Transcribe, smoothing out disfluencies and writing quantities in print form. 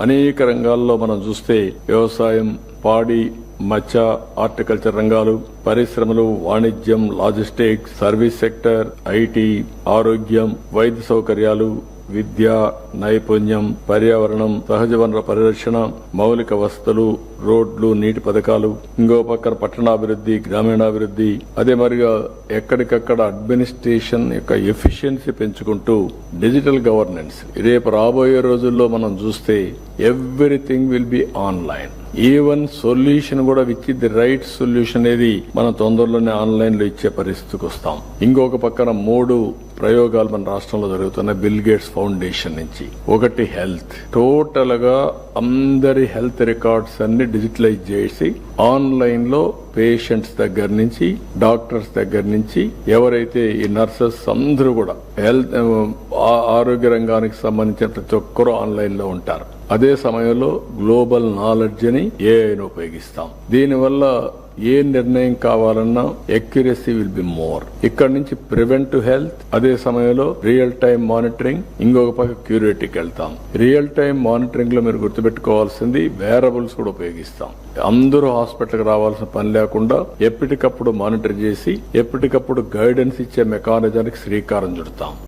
అనేక రంగాల్లో మనం చూస్తే వ్యవసాయం, పాడి, మత్స్య, హార్టికల్చర్ రంగాలు, పరిశ్రమలు, వాణిజ్యం, లాజిస్టిక్స్, సర్వీస్ సెక్టర్, ఐటీ, ఆరోగ్యం, వైద్య సౌకర్యాలు, విద్య, నైపుణ్యం, పర్యావరణం, సహజ వనరుల పరిరక్షణ, మౌలిక వసతులు, రోడ్లు, నీటి పథకాలు, ఇంకో పక్కన పట్టణాభివృద్ధి, గ్రామీణాభివృద్ధి, అదే మరిగా ఎక్కడికక్కడ అడ్మినిస్ట్రేషన్ యొక్క ఎఫిషియన్సీ పెంచుకుంటూ డిజిటల్ గవర్నెన్స్. రేపు రాబోయే రోజుల్లో మనం చూస్తే everything will be online. Even solution కూడా విచ్ ది రైట్ సొల్యూషన్ అనేది మనం తొందరలోనే ఆన్లైన్ లో ఇచ్చే పరిస్థితికి వస్తాం. ఇంకొక పక్కన 3 ప్రయోగాలు మన రాష్ట్రంలో జరుగుతున్నాయి బిల్ గేట్స్ ఫౌండేషన్ నుంచి. ఒకటి హెల్త్, టోటల్ గా అందరి హెల్త్ రికార్డ్స్ అన్ని డిజిటలైజ్ చేసి ఆన్లైన్ లో పేషెంట్స్ దగ్గర నుంచి, డాక్టర్స్ దగ్గర నుంచి, ఎవరైతే ఈ నర్సెస్ అందరూ కూడా హెల్త్ ఆరోగ్య రంగానికి సంబంధించిన ప్రతి ఒక్కరూ ఆన్లైన్ లో ఉంటారు. అదే సమయంలో గ్లోబల్ నాలెడ్జ్ అని ఏఐని ఉపయోగిస్తాం. దీనివల్ల ఏ నిర్ణయం కావాలన్నా ఎక్యురసీ విల్ బి మోర్. ఇక్కడ నుంచి ప్రివెంటివ్ హెల్త్, అదే సమయంలో రియల్ టైం మానిటరింగ్, ఇంకొక పక్క క్యూరేటివ్కి వెళ్తాం. రియల్ టైం మానిటరింగ్ లో మీరు గుర్తుపెట్టుకోవాల్సింది వేరబుల్స్ కూడా ఉపయోగిస్తాం. అందరూ హాస్పిటల్కి రావాల్సిన పని లేకుండా ఎప్పటికప్పుడు మానిటర్ చేసి ఎప్పటికప్పుడు గైడెన్స్ ఇచ్చే మెకానిజానికి శ్రీకారం చుడతాం.